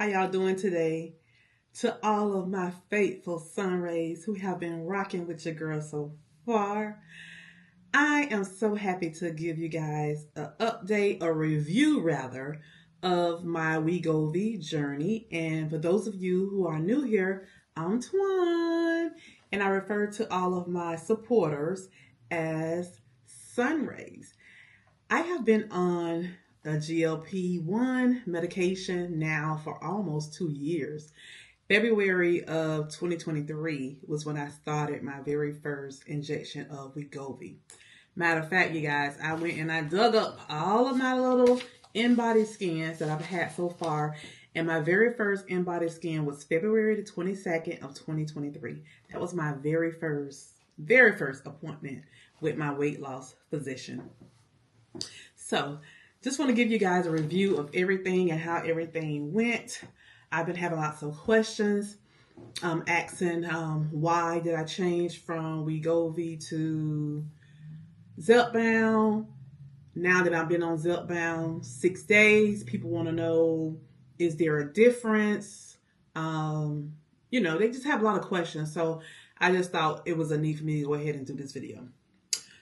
How y'all doing today? To all of my faithful sun rays who have been rocking with your girl so far, I am so happy to give you guys an update, a review rather, of my Wegovy journey. And for those of you who are new here, I'm Twan, and I refer to all of my supporters as sun rays. I have been on the GLP-1 medication now for almost 2 years. February of 2023 was when I started my very first injection of Wegovy. Matter of fact, you guys, I went and I dug up all of my little in-body scans that I've had so far, and my very first in-body scan was February the 22nd of 2023. That was my very first appointment with my weight loss physician. So, just want to give you guys a review of everything and how everything went. I've been having lots of questions, asking why did I change from Wegovy to Zepbound. Now that I've been on Zepbound 6 days, people want to know, is there a difference? They just have a lot of questions. So I just thought it was a need for me to go ahead and do this video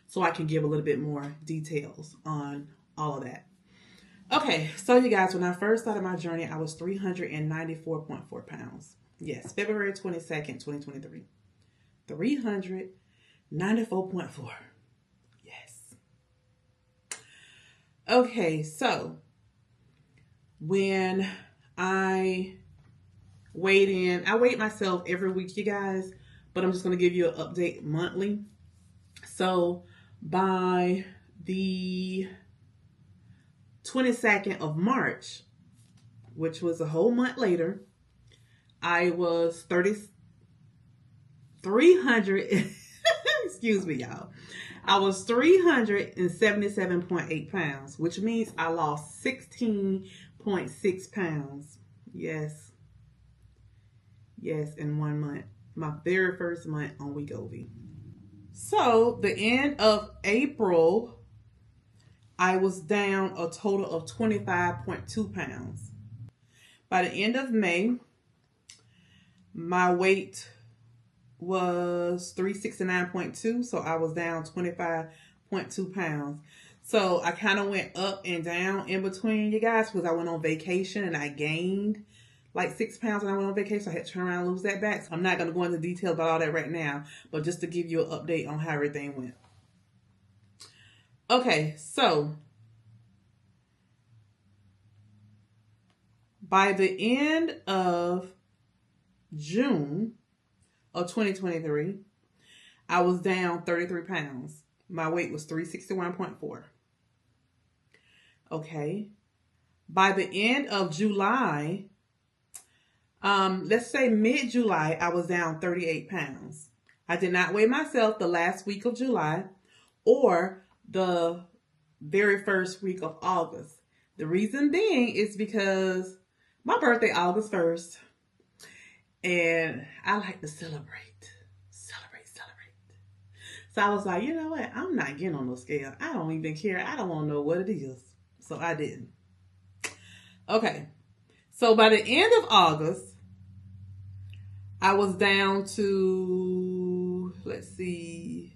so I can give a little bit more details on all of that. Okay, so you guys, when I first started my journey, I was 394.4 pounds. Yes, February 22nd, 2023. 394.4. Yes. Okay, so when I weighed myself every week, you guys, but I'm just going to give you an update monthly. So by the 22nd of March, which was a whole month later, I was 300, excuse me, y'all. I was 377.8 pounds, which means I lost 16.6 pounds. Yes, in 1 month. My very first month on Wegovy. So the end of April, I was down a total of 25.2 pounds. By the end of May, my weight was 369.2, so I was down 25.2 pounds. So I kind of went up and down in between, you guys, because I went on vacation and I gained like 6 pounds when I went on vacation. So I had to turn around and lose that back. So I'm not going to go into detail about all that right now, but just to give you an update on how everything went. Okay, so by the end of June of 2023, I was down 33 pounds. My weight was 361.4. Okay. By the end of July, let's say mid-July, I was down 38 pounds. I did not weigh myself the last week of July or the very first week of August. The reason being is because my birthday, August 1st, and I like to celebrate. So I was like, you know what? I'm not getting on no scale. I don't even care. I don't want to know what it is. So I didn't. Okay. So by the end of August, I was down to, let's see,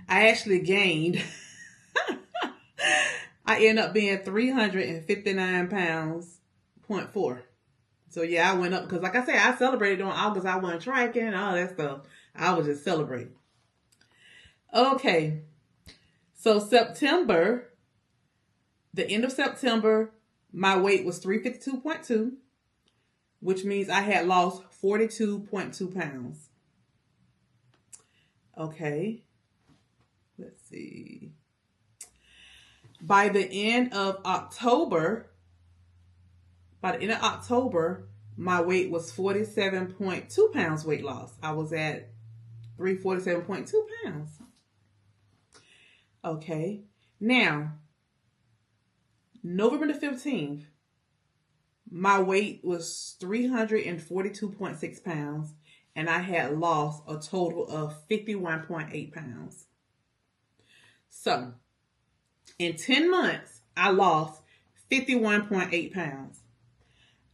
I actually gained. I ended up being 359 pounds, 0.4. So yeah, I went up because like I said, I celebrated on August. I went trekking and all that stuff. I was just celebrating. Okay. So September, the end of September, my weight was 352.2, which means I had lost 42.2 pounds. Okay. Let's see. By the end of October, my weight was 47.2 pounds weight loss. I was at 347.2 pounds. Okay. Now, November the 15th, my weight was 342.6 pounds, and I had lost a total of 51.8 pounds. So, in 10 months, I lost 51.8 pounds.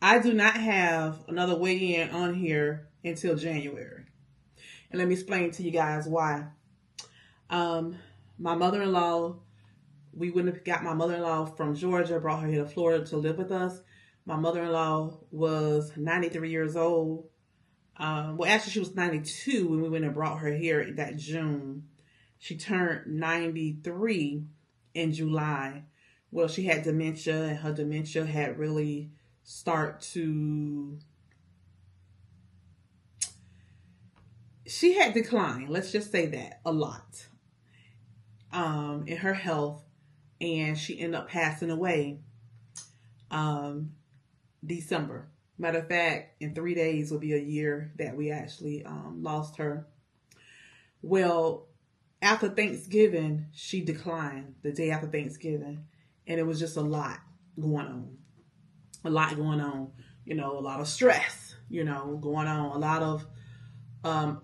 I do not have another weigh-in on here until January. And let me explain to you guys why. Um, my mother-in-law, we wouldn't have got my mother-in-law from Georgia, brought her here to Florida to live with us. My mother-in-law was 93 years old. Well, actually, she was 92 when we went and brought her here that June. She turned 93 in July. Well, she had dementia, and her dementia had really she had declined, let's just say that, a lot in her health, and she ended up passing away December. Matter of fact, in 3 days will be a year that we actually lost her. Well, after Thanksgiving, she declined the day after Thanksgiving, and it was just a lot going on. A lot going on, a lot of stress, going on. A lot of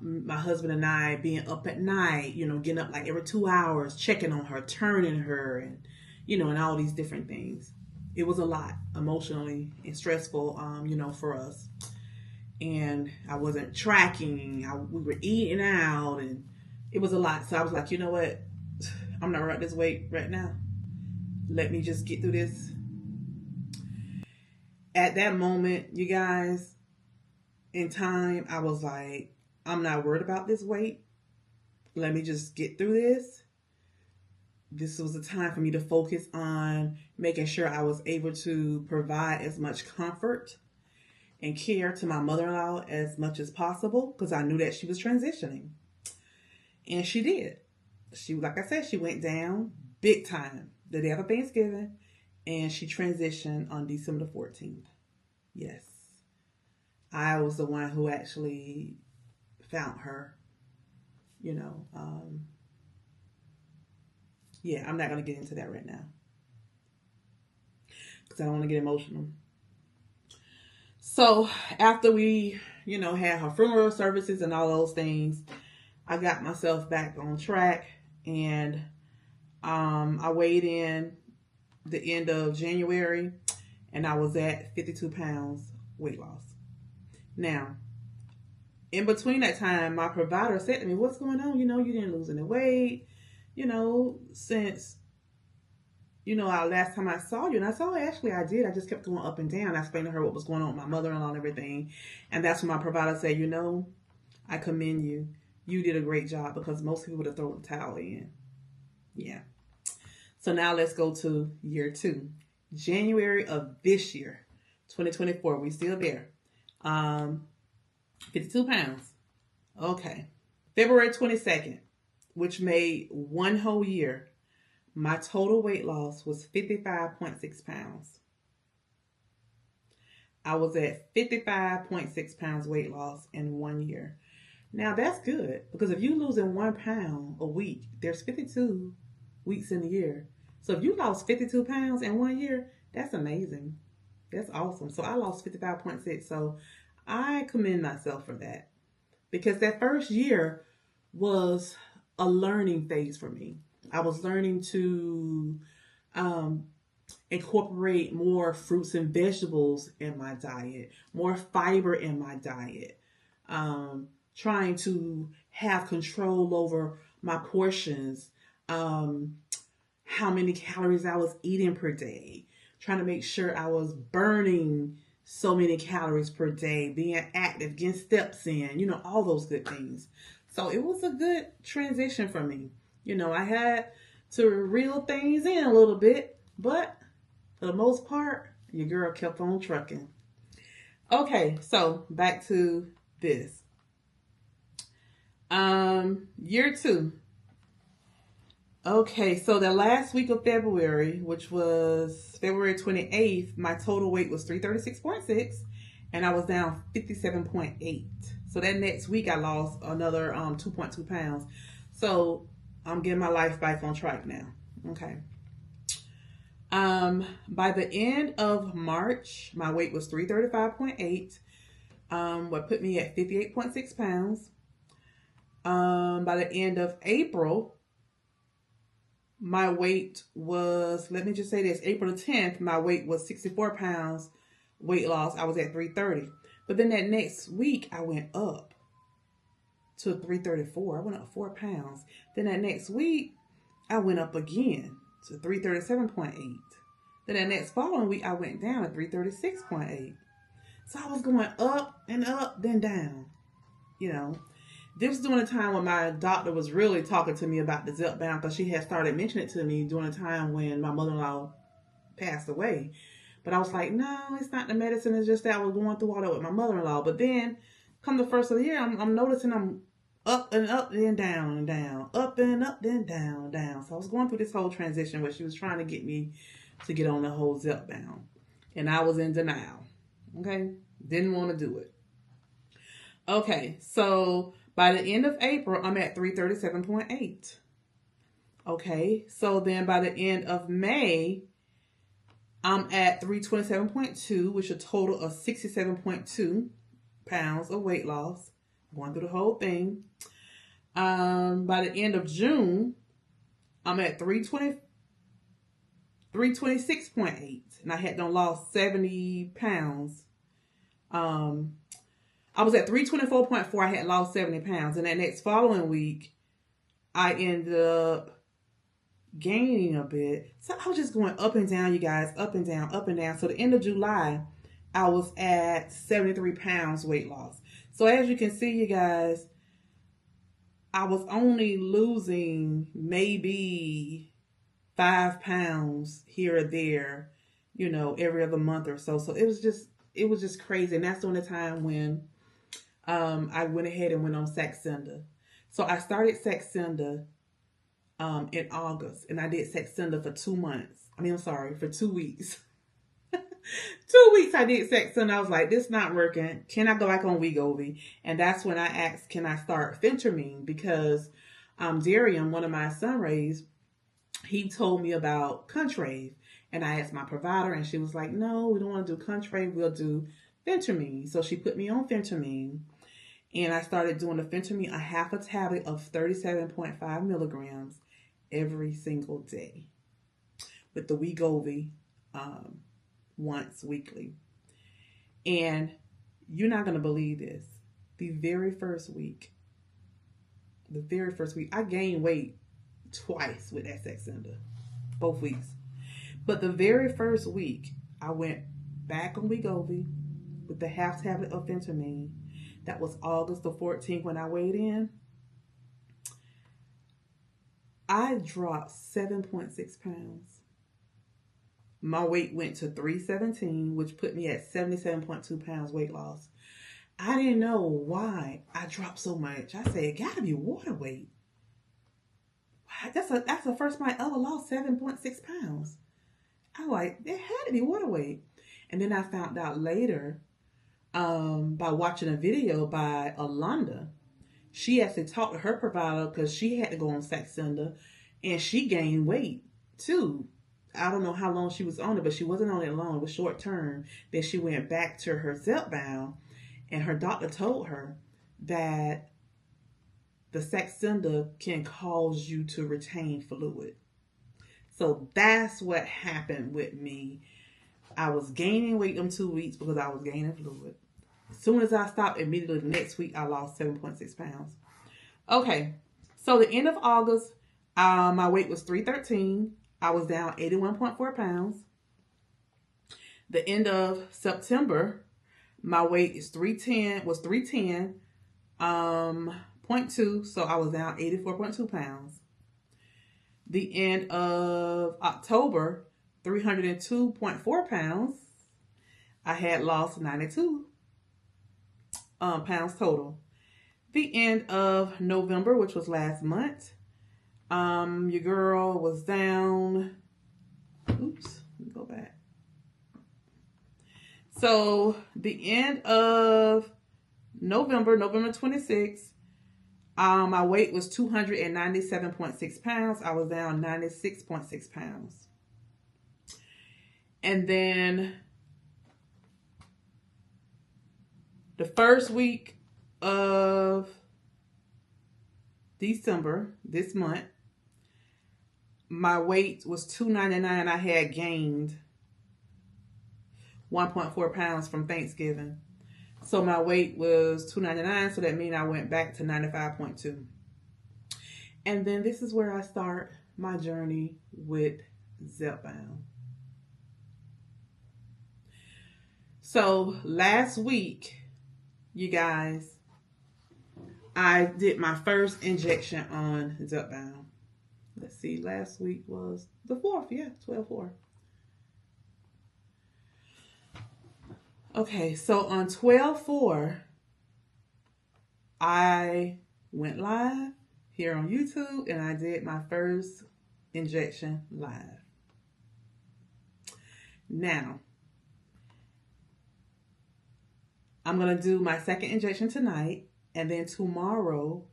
my husband and I being up at night, getting up like every 2 hours, checking on her, turning her, and, and all these different things. It was a lot emotionally and stressful, for us. And I wasn't tracking. We were eating out, and it was a lot. So I was like, you know what? I'm not right this weight right now. Let me just get through this. At that moment, you guys, in time, I was like, I'm not worried about this weight. Let me just get through this. This was a time for me to focus on making sure I was able to provide as much comfort and care to my mother-in-law as much as possible, because I knew that she was transitioning. And she did. Like I said, she went down big time the day after Thanksgiving, and she transitioned on December the 14th. Yes. I was the one who actually found her, yeah, I'm not going to get into that right now because I don't want to get emotional. So after we, had her funeral services and all those things, I got myself back on track, and I weighed in the end of January, and I was at 52 pounds weight loss. Now, in between that time, my provider said to me, what's going on? You didn't lose any weight, since, our last time I saw you. And I said, actually, I did. I just kept going up and down. I explained to her what was going on with my mother-in-law and everything. And that's when my provider said, I commend you. You did a great job, because most people would have thrown the towel in. Yeah. So now let's go to year 2. January of this year, 2024. We still there. 52 pounds. Okay. February 22nd, which made one whole year, my total weight loss was 55.6 pounds. I was at 55.6 pounds weight loss in 1 year. Now that's good, because if you're losing 1 pound a week, there's 52 weeks in a year. So if you lost 52 pounds in 1 year, that's amazing. That's awesome. So I lost 55.6. So I commend myself for that, because that first year was a learning phase for me. I was learning to incorporate more fruits and vegetables in my diet, more fiber in my diet, trying to have control over my portions, how many calories I was eating per day, trying to make sure I was burning so many calories per day, being active, getting steps in, all those good things. So it was a good transition for me. I had to reel things in a little bit, but for the most part, your girl kept on trucking. Okay, so back to this. Year 2. Okay, so the last week of February, which was February 28th, my total weight was 336.6, and I was down 57.8. So that next week, I lost another 2.2 pounds. So I'm getting my life back on track now. Okay. By the end of March, my weight was 335.8, what put me at 58.6 pounds. By the end of April, my weight was, let me just say this, April the 10th, my weight was 64 pounds, weight loss, I was at 330. But then that next week, I went up to 334. I went up 4 pounds. Then that next week, I went up again to 337.8. Then that next following week, I went down to 336.8. So I was going up and up, then down. You know, this was during a time when my doctor was really talking to me about the Zepbound, because she had started mentioning it to me during a time when my mother-in-law passed away. But I was like, no, it's not the medicine. It's just that I was going through all that with my mother-in-law. But then, come the first of the year, I'm noticing I'm up and up, then down and down. Up and up, then down and down. So I was going through this whole transition where she was trying to get me to get on the whole Zepbound. And I was in denial. Okay? Didn't want to do it. Okay, so by the end of April, I'm at 337.8. Okay, so then by the end of May, I'm at 327.2, which is a total of 67.2 pounds of weight loss. Going through the whole thing. By the end of June, I'm at 326.8, and I had done lost 70 pounds. I was at 324.4. I had lost 70 pounds. And that next following week, I ended up gaining a bit. So I was just going up and down, you guys. Up and down, up and down. So the end of July, I was at 73 pounds weight loss. So as you can see, you guys, I was only losing maybe 5 pounds here or there, you know, every other month or so. So it was just crazy. And that's during the time when I went ahead and went on Saxenda. So I started Saxenda in August, and I did Saxenda for 2 months. For 2 weeks. 2 weeks I did Saxenda. I was like, this not working. Can I go back on Wegovy? And that's when I asked, can I start phentermine? Because Darian, one of my sunrays, he told me about Culturelle. And I asked my provider, and she was like, no, we don't want to do Culturelle. We'll do phentermine. So she put me on phentermine. And I started doing the phentermine, a half a tablet of 37.5 milligrams every single day with the Wegovy once weekly. And you're not going to believe this. The very first week, I gained weight twice with that Saxenda, both weeks. But the very first week, I went back on Wegovy with the half tablet of phentermine. That was August the 14th when I weighed in. I dropped 7.6 pounds. My weight went to 317, which put me at 77.2 pounds weight loss. I didn't know why I dropped so much. I said, it gotta be water weight. That's the first time I ever lost 7.6 pounds. I was like, there had to be water weight. And then I found out later, by watching a video by Alonda. She actually talked to her provider because she had to go on Saxenda, and she gained weight too. I don't know how long she was on it, but she wasn't on it long. It was short term. Then she went back to her Zepbound, and her doctor told her that the Saxenda can cause you to retain fluid. So that's what happened with me. I was gaining weight in 2 weeks because I was gaining fluid. As soon as I stopped, immediately the next week, I lost 7.6 pounds. Okay, so the end of August, my weight was 313. I was down 81.4 pounds. The end of September, my weight was 310.2, so I was down 84.2 pounds. The end of October, 302.4 pounds. I had lost 92 pounds total. The end of November, which was last month, your girl was down. Oops, let me go back. So the end of November 26th, my weight was 297.6 pounds. I was down 96.6 pounds. And then the first week of December, this month, my weight was 299. I had gained 1.4 pounds from Thanksgiving. So my weight was 299, so that means I went back to 95.2. And then this is where I start my journey with Zepbound. So last week, you guys, I did my first injection on Zepbound. Let's see, last week was the 4th, yeah, 12/4. Okay, so on 12/4, I went live here on YouTube and I did my first injection live. Now, I'm going to do my second injection tonight, and then tomorrow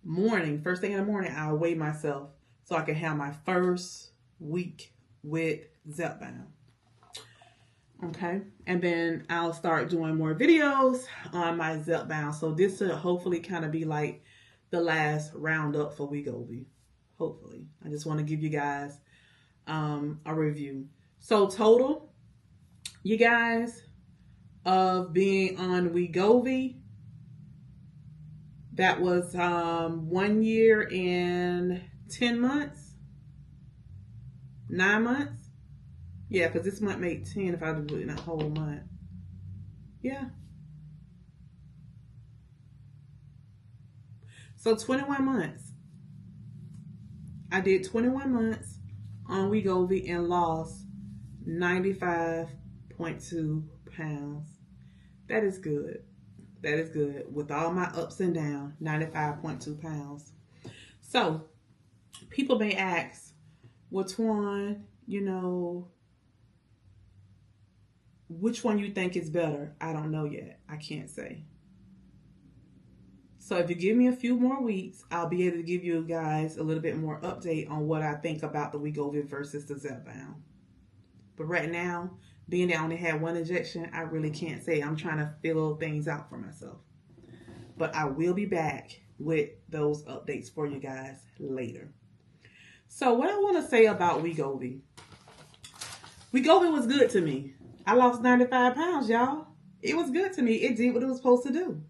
morning, first thing in the morning, I'll weigh myself so I can have my first week with Zepbound. Okay, and then I'll start doing more videos on my Zepbound. So this will hopefully kind of be like the last roundup for Wegovy. Hopefully. I just want to give you guys a review. So total, you guys, of being on Wegovy, that was 1 year and 10 months, 9 months. Yeah, because this month made 10 if I do it in a whole month. Yeah. So 21 months. I did 21 months on Wegovy and lost 95.2 pounds. That is good. That is good. With all my ups and downs, 95.2 pounds. So, people may ask, well, Twan, you know, which one you think is better? I don't know yet. I can't say. So if you give me a few more weeks, I'll be able to give you guys a little bit more update on what I think about the Wegovy versus the Zepbound. But right now, being that I only had one injection, I really can't say. I'm trying to figure things out for myself. But I will be back with those updates for you guys later. So what I want to say about Wegovy. Wegovy was good to me. I lost 95 pounds, y'all. It was good to me. It did what it was supposed to do.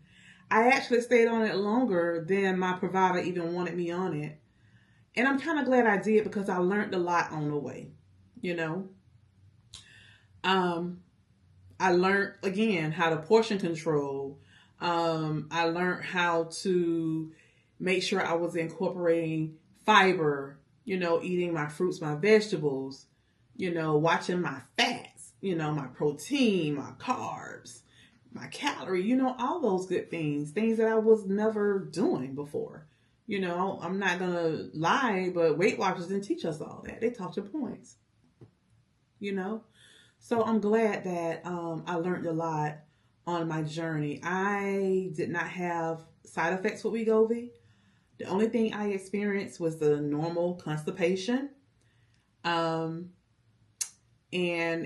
I actually stayed on it longer than my provider even wanted me on it. And I'm kind of glad I did because I learned a lot on the way, you know. I learned, again, how to portion control. I learned how to make sure I was incorporating fiber, you know, eating my fruits, my vegetables, you know, watching my fats, you know, my protein, my carbs, my calorie, you know, all those good things that I was never doing before. You know, I'm not going to lie, but Weight Watchers didn't teach us all that. They taught you points, you know. So I'm glad that I learned a lot on my journey. I did not have side effects with Wegovy. The only thing I experienced was the normal constipation. And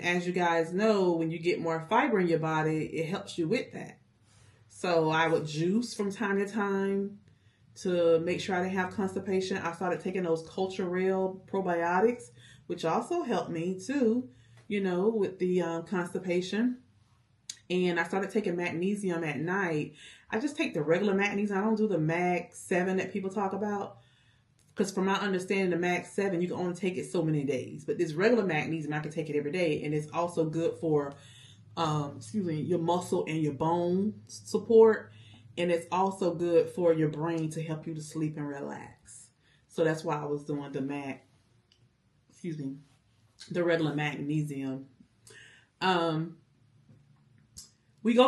as you guys know, when you get more fiber in your body, it helps you with that. So I would juice from time to time to make sure I didn't have constipation. I started taking those Culturelle probiotics, which also helped me too, you know, with the constipation. And I started taking magnesium at night. I just take the regular magnesium. I don't do the Mag 7 that people talk about. Because from my understanding, the Mag 7, you can only take it so many days. But this regular magnesium, I can take it every day. And it's also good for, your muscle and your bone support. And it's also good for your brain to help you to sleep and relax. So that's why I was doing the regular magnesium. Wegovy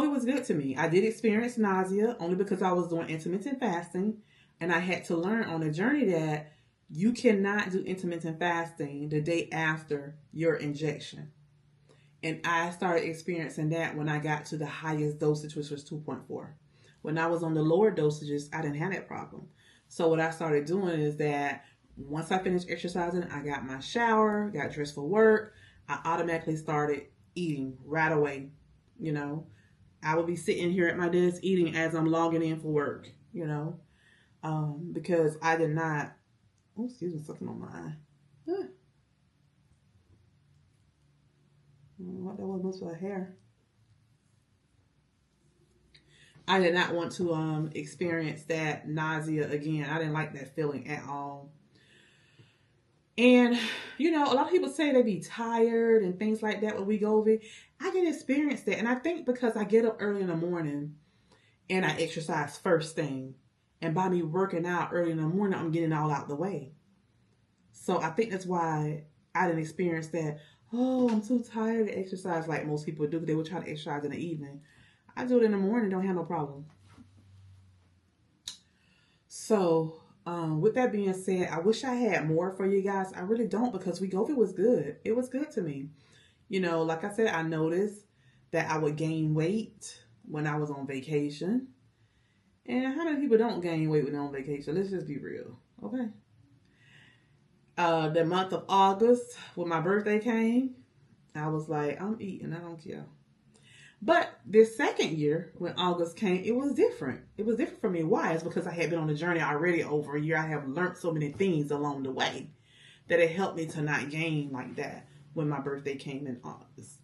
was good to me. I did experience nausea only because I was doing intermittent fasting. And I had to learn on the journey that you cannot do intermittent fasting the day after your injection. And I started experiencing that when I got to the highest dosage, which was 2.4. When I was on the lower dosages, I didn't have that problem. So what I started doing is that once I finished exercising, I got my shower, got dressed for work. I automatically started eating right away. You know, I would be sitting here at my desk eating as I'm logging in for work, you know. Because I did not, something on my eye. What, that was most of her hair. I did not want to experience that nausea again. I didn't like that feeling at all. And, you know, a lot of people say they be tired and things like that with Wegovy. I didn't experience that. And I think because I get up early in the morning and I exercise first thing. And by me working out early in the morning, I'm getting it all out the way. So I think that's why I didn't experience that. Oh, I'm too tired to exercise like most people do. They would try to exercise in the evening. I do it in the morning, don't have no problem. So, with that being said, I wish I had more for you guys. I really don't, because Wegovy was good. It was good to me. You know, like I said, I noticed that I would gain weight when I was on vacation. And how many people don't gain weight when they're on vacation? Let's just be real, okay? The month of August, when my birthday came, I was like, I'm eating, I don't care. But this second year, when August came, it was different. It was different for me. Why? It's because I had been on the journey already over a year. I have learned so many things along the way that it helped me to not gain like that when my birthday came in August.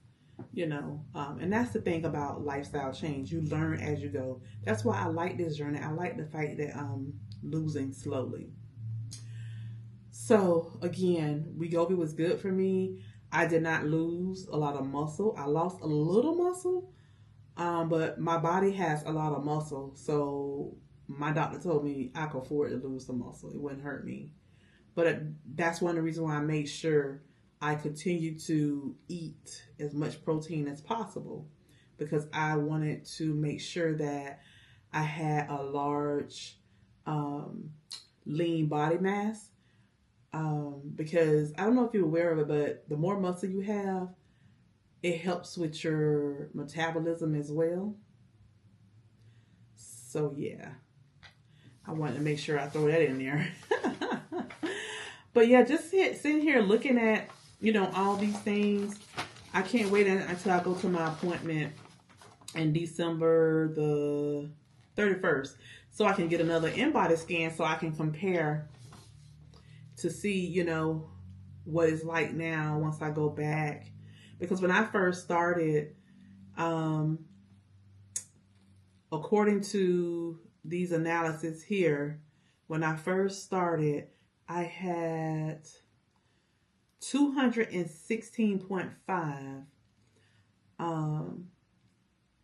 You know, and that's the thing about lifestyle change. You learn as you go. That's why I like this journey. I like the fact that I'm losing slowly. So again, Wegovy was good for me. I did not lose a lot of muscle. I lost a little muscle, but my body has a lot of muscle. So my doctor told me I could afford to lose some muscle. It wouldn't hurt me. But that's one of the reasons why I made sure I continue to eat as much protein as possible, because I wanted to make sure that I had a large lean body mass. Because I don't know if you're aware of it, but the more muscle you have, it helps with your metabolism as well. So yeah, I wanted to make sure I throw that in there. But yeah, just sitting here looking at, you know, all these things. I can't wait until I go to my appointment in December the 31st, so I can get another in-body scan so I can compare to see, you know, what it's like now once I go back. Because when I first started, according to these analyses here, when I first started, I had 216.5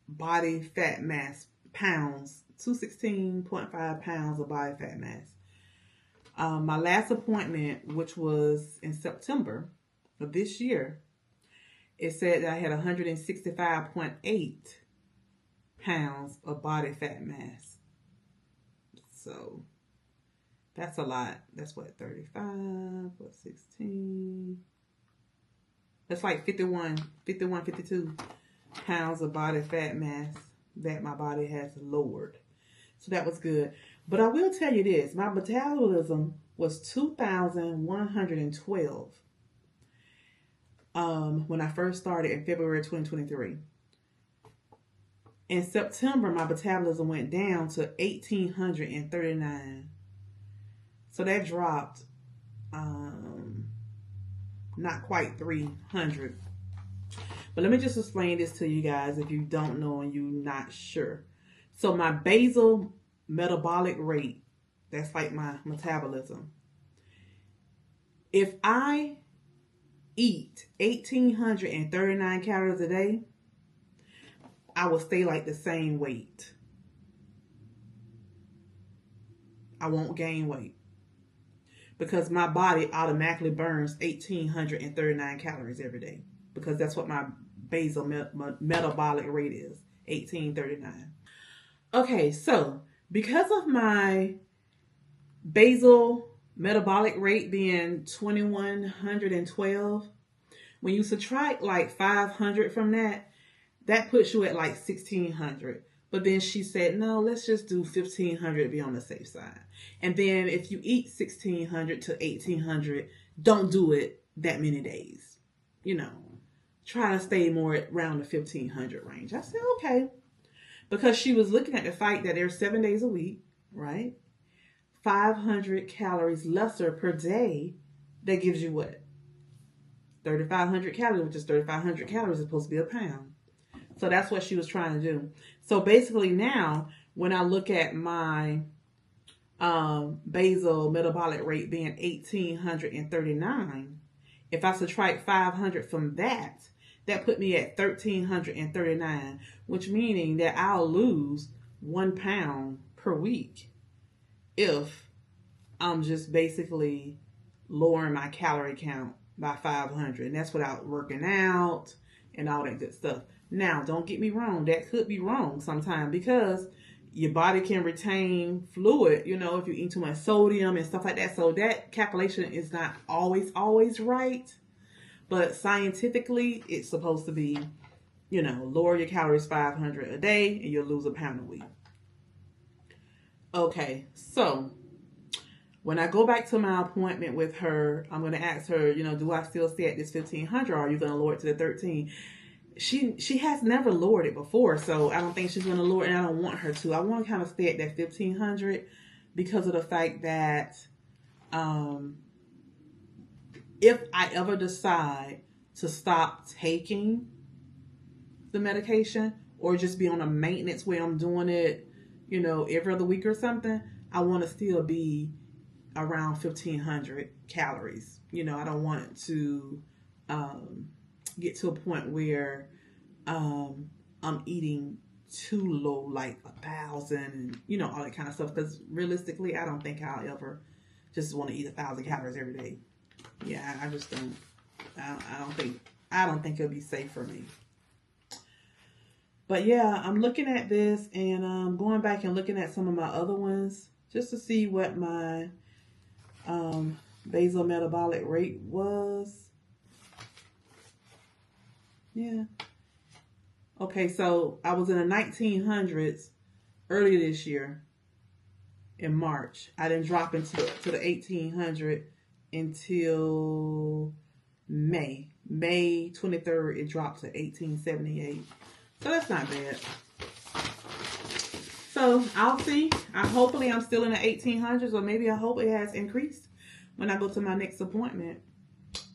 body fat mass pounds, 216.5 pounds of body fat mass. My last appointment, which was in September of this year, it said that I had 165.8 pounds of body fat mass. So that's a lot. That's what, 35 plus 16. That's like 51, 52 pounds of body fat mass that my body has lowered. So that was good. But I will tell you this, my metabolism was 2,112 when I first started in February 2023. In September, my metabolism went down to 1,839. So that dropped not quite 300. But let me just explain this to you guys if you don't know and you're not sure. So my basal metabolic rate, that's like my metabolism. If I eat 1,839 calories a day, I will stay like the same weight. I won't gain weight because my body automatically burns 1,839 calories every day, because that's what my basal metabolic rate is, 1,839. Okay, so because of my basal metabolic rate being 2,112, when you subtract like 500 from that, that puts you at like 1,600. But then she said, no, let's just do 1,500 to be on the safe side. And then if you eat 1,600 to 1,800, don't do it that many days. You know, try to stay more around the 1,500 range. I said, okay. Because she was looking at the fact that there's 7 days a week, right? 500 calories lesser per day. That gives you what? 3,500 calories, which is 3,500 calories is supposed to be a pound. So that's what she was trying to do. So basically now, when I look at my basal metabolic rate being 1,839, if I subtract 500 from that, that put me at 1,339, which meaning that I'll lose 1 pound per week if I'm just basically lowering my calorie count by 500. And that's without working out and all that good stuff. Now, don't get me wrong. That could be wrong sometimes because your body can retain fluid, you know, if you eat too much sodium and stuff like that. So that calculation is not always right. But scientifically, it's supposed to be, you know, lower your calories 500 a day and you'll lose 1 pound a week. Okay, so when I go back to my appointment with her, I'm going to ask her, you know, do I still stay at this 1,500 or are you going to lower it to the 13? She has never lowered it before, so I don't think she's going to lower it, and I don't want her to. I want to kind of stay at that 1,500 because of the fact that if I ever decide to stop taking the medication or just be on a maintenance where I'm doing it, you know, every other week or something, I want to still be around 1,500 calories. You know, I don't want to get to a point where I'm eating too low, like 1,000 and, you know, all that kind of stuff. Because realistically, I don't think I'll ever just want to eat 1,000 calories every day. Yeah, I just don't. I don't think it'll be safe for me. But yeah, I'm looking at this and going back and looking at some of my other ones just to see what my basal metabolic rate was. Yeah. Okay, so I was in the 1900s earlier this year in March. I didn't drop into the 1800 until May. May 23rd, it dropped to 1878. So that's not bad. So I'll see. Hopefully I'm still in the 1800s, or maybe I hope it has increased when I go to my next appointment,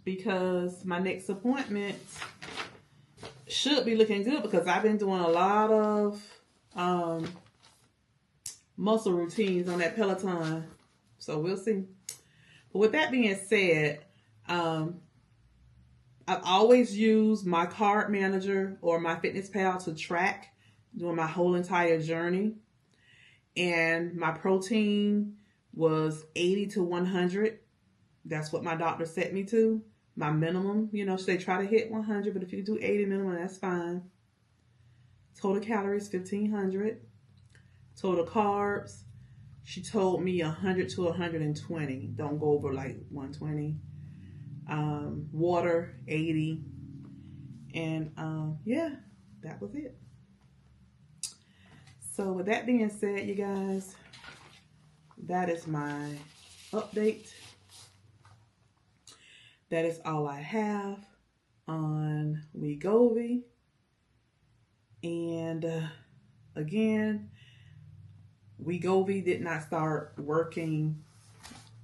because my next appointment should be looking good because I've been doing a lot of muscle routines on that Peloton. So we'll see. But with that being said, I've always used my card manager or my FitnessPal to track during my whole entire journey. And my protein was 80 to 100. That's what my doctor set me to. My minimum, you know, so they try to hit 100, but if you do 80 minimum, that's fine. Total calories, 1,500. Total carbs, she told me 100 to 120. Don't go over like 120. Water, 80. And yeah, that was it. So with that being said, you guys, that is my update. That is all I have on Wegovy. And again, Wegovy did not start working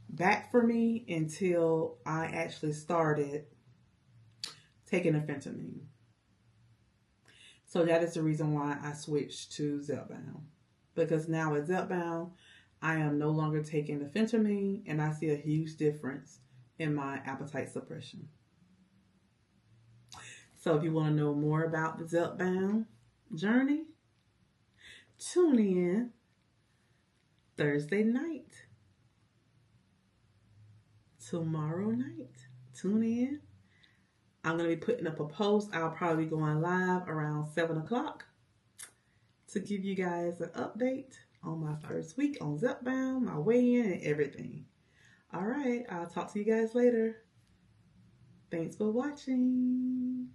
back for me until I actually started taking amphetamine. So that is the reason why I switched to Zepbound. Because now with Zepbound, I am no longer taking amphetamine, and I see a huge difference in my appetite suppression. So if you want to know more about the Zepbound journey, tune in Thursday night. Tomorrow night. Tune in. I'm going to be putting up a post. I'll probably be going live around 7 o'clock to give you guys an update on my first week on Zepbound, my weigh-in, and everything. All right. I'll talk to you guys later. Thanks for watching.